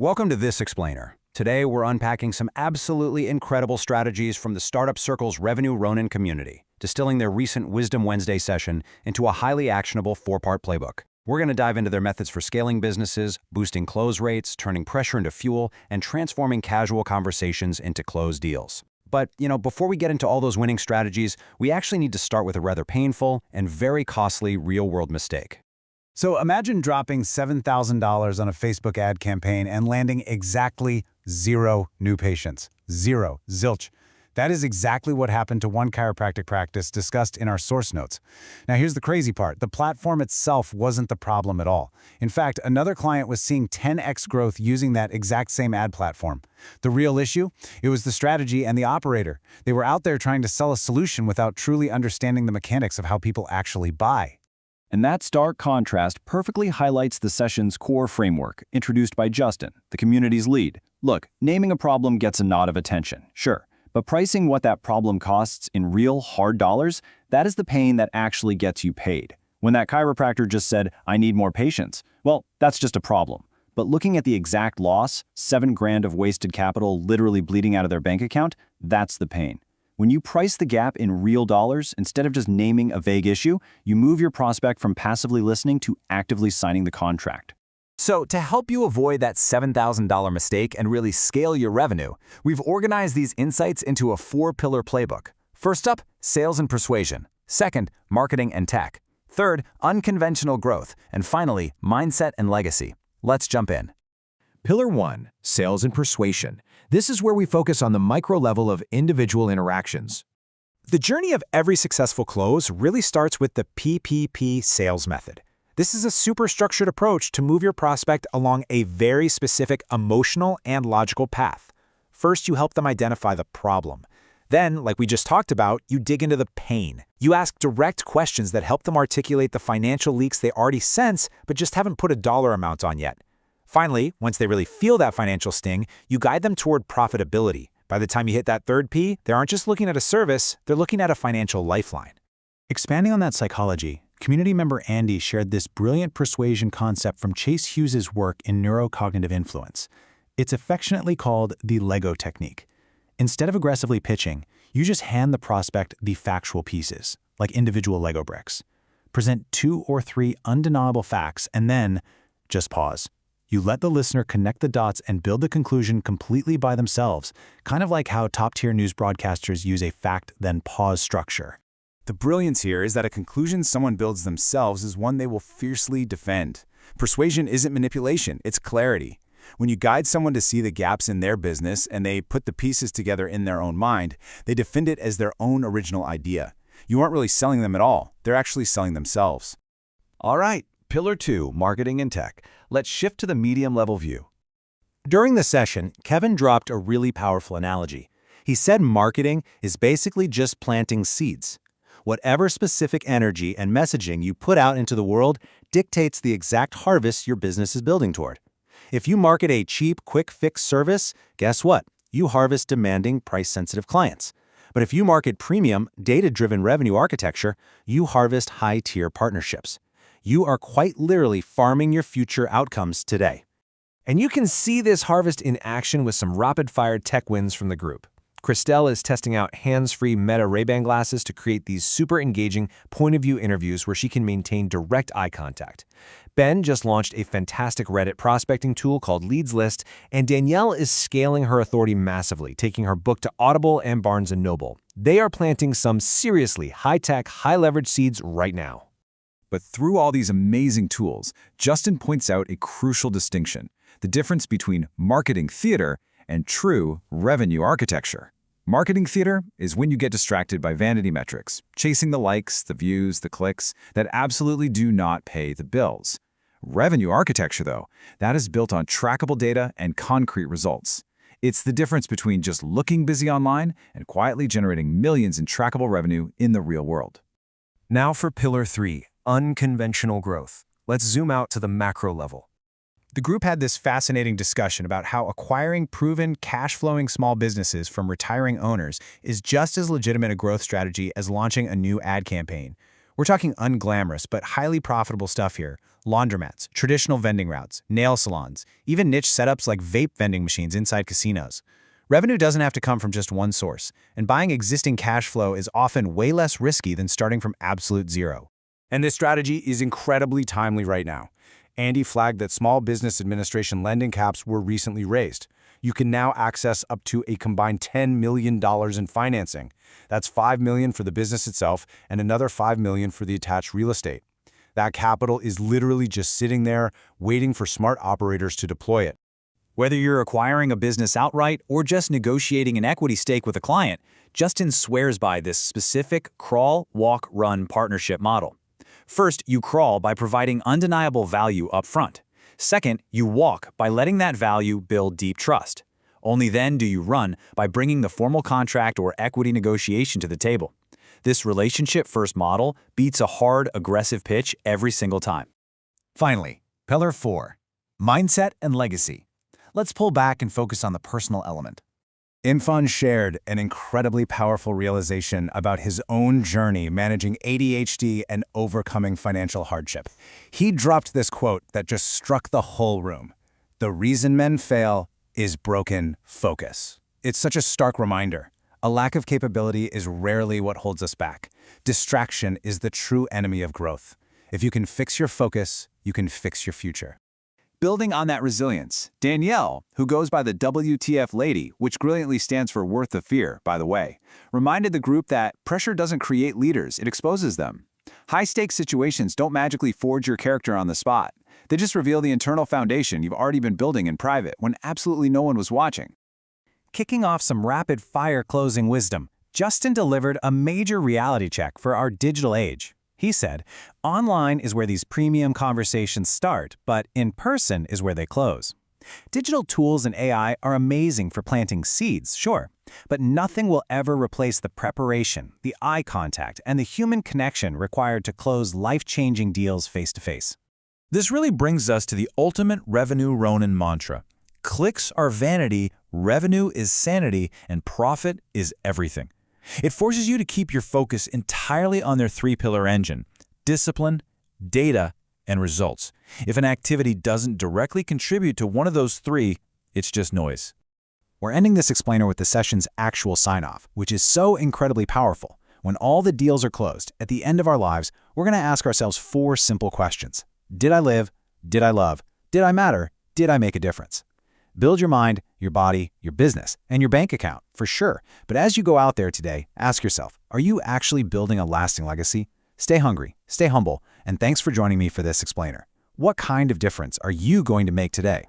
Welcome to This Explainer. Today, we're unpacking some absolutely incredible strategies from the Startup Circle's Revenue Ronin community, distilling their recent Wisdom Wednesday session into a highly actionable four-part playbook. We're going to dive into their methods for scaling businesses, boosting close rates, turning pressure into fuel, and transforming casual conversations into closed deals. But, before we get into all those winning strategies, we actually need to start with a rather painful and very costly real-world mistake. So imagine dropping $7,000 on a Facebook ad campaign and landing exactly 0 new patients. Zero. Zilch. That is exactly what happened to one chiropractic practice discussed in our source notes. Now here's the crazy part. The platform itself wasn't the problem at all. In fact, another client was seeing 10x growth using that exact same ad platform. The real issue? It was the strategy and the operator. They were out there trying to sell a solution without truly understanding the mechanics of how people actually buy. And that stark contrast perfectly highlights the session's core framework, introduced by Justin, the community's lead. Look, naming a problem gets a nod of attention, sure, but pricing what that problem costs in real, hard dollars, that is the pain that actually gets you paid. When that chiropractor just said, "I need more patients," well, that's just a problem. But looking at the exact loss, $7,000 of wasted capital literally bleeding out of their bank account, that's the pain. When you price the gap in real dollars, instead of just naming a vague issue, you move your prospect from passively listening to actively signing the contract. So to help you avoid that $7,000 mistake and really scale your revenue, we've organized these insights into a 4-pillar playbook. First up, sales and persuasion. Second, marketing and tech. Third, unconventional growth. And finally, mindset and legacy. Let's jump in. Pillar 1, Sales and Persuasion. This is where we focus on the micro level of individual interactions. The journey of every successful close really starts with the PPP sales method. This is a super structured approach to move your prospect along a very specific emotional and logical path. First, you help them identify the problem. Then, like we just talked about, you dig into the pain. You ask direct questions that help them articulate the financial leaks they already sense but just haven't put a dollar amount on yet. Finally, once they really feel that financial sting, you guide them toward profitability. By the time you hit that third P, they aren't just looking at a service, they're looking at a financial lifeline. Expanding on that psychology, community member Andy shared this brilliant persuasion concept from Chase Hughes' work in neurocognitive influence. It's affectionately called the Lego technique. Instead of aggressively pitching, you just hand the prospect the factual pieces, like individual Lego bricks. Present 2 or 3 undeniable facts and then just pause. You let the listener connect the dots and build the conclusion completely by themselves, kind of like how top-tier news broadcasters use a fact-then-pause structure. The brilliance here is that a conclusion someone builds themselves is one they will fiercely defend. Persuasion isn't manipulation, it's clarity. When you guide someone to see the gaps in their business and they put the pieces together in their own mind, they defend it as their own original idea. You aren't really selling them at all, they're actually selling themselves. All right, Pillar 2, marketing and tech. Let's shift to the medium-level view. During the session, Kevin dropped a really powerful analogy. He said marketing is basically just planting seeds. Whatever specific energy and messaging you put out into the world dictates the exact harvest your business is building toward. If you market a cheap, quick-fix service, guess what? You harvest demanding, price-sensitive clients. But if you market premium, data-driven revenue architecture, you harvest high-tier partnerships. You are quite literally farming your future outcomes today. And you can see this harvest in action with some rapid-fire tech wins from the group. Christelle is testing out hands-free Meta Ray-Ban glasses to create these super engaging point-of-view interviews where she can maintain direct eye contact. Ben just launched a fantastic Reddit prospecting tool called Leads List, and Danielle is scaling her authority massively, taking her book to Audible and Barnes & Noble. They are planting some seriously high-tech, high-leverage seeds right now. But through all these amazing tools, Justin points out a crucial distinction: the difference between marketing theater and true revenue architecture. Marketing theater is when you get distracted by vanity metrics, chasing the likes, the views, the clicks that absolutely do not pay the bills. Revenue architecture, though, that is built on trackable data and concrete results. It's the difference between just looking busy online and quietly generating millions in trackable revenue in the real world. Now for Pillar 3, unconventional growth. Let's zoom out to the macro level. The group had this fascinating discussion about how acquiring proven, cash-flowing small businesses from retiring owners is just as legitimate a growth strategy as launching a new ad campaign. We're talking unglamorous but highly profitable stuff here. Laundromats, traditional vending routes, nail salons, even niche setups like vape vending machines inside casinos. Revenue doesn't have to come from just one source, and buying existing cash flow is often way less risky than starting from absolute zero. And this strategy is incredibly timely right now. Andy flagged that Small Business Administration lending caps were recently raised. You can now access up to a combined $10 million in financing. That's $5 million for the business itself and another $5 million for the attached real estate. That capital is literally just sitting there, waiting for smart operators to deploy it. Whether you're acquiring a business outright or just negotiating an equity stake with a client, Justin swears by this specific crawl, walk, run partnership model. First, you crawl by providing undeniable value up front. Second, you walk by letting that value build deep trust. Only then do you run by bringing the formal contract or equity negotiation to the table. This relationship-first model beats a hard, aggressive pitch every single time. Finally, Pillar 4, Mindset and Legacy. Let's pull back and focus on the personal element. Imfon shared an incredibly powerful realization about his own journey managing ADHD and overcoming financial hardship. He dropped this quote that just struck the whole room. "The reason men fail is broken focus." It's such a stark reminder. A lack of capability is rarely what holds us back. Distraction is the true enemy of growth. If you can fix your focus, you can fix your future. Building on that resilience, Danielle, who goes by the WTF Lady, which brilliantly stands for Worth of Fear, by the way, reminded the group that pressure doesn't create leaders, it exposes them. High-stakes situations don't magically forge your character on the spot. They just reveal the internal foundation you've already been building in private when absolutely no one was watching. Kicking off some rapid-fire closing wisdom, Justin delivered a major reality check for our digital age. He said, "Online is where these premium conversations start, but in person is where they close." Digital tools and AI are amazing for planting seeds, sure, but nothing will ever replace the preparation, the eye contact, and the human connection required to close life-changing deals face-to-face. This really brings us to the ultimate Revenue Ronin mantra. Clicks are vanity, revenue is sanity, and profit is everything. It forces you to keep your focus entirely on their three-pillar engine: discipline, data, and results. If an activity doesn't directly contribute to one of those three, it's just noise. We're ending this explainer with the session's actual sign-off, which is so incredibly powerful. When all the deals are closed, at the end of our lives, we're going to ask ourselves 4 simple questions. Did I live? Did I love? Did I matter? Did I make a difference? Build your mind, your body, your business, and your bank account, for sure. But as you go out there today, ask yourself, are you actually building a lasting legacy? Stay hungry, stay humble, and thanks for joining me for this explainer. What kind of difference are you going to make today?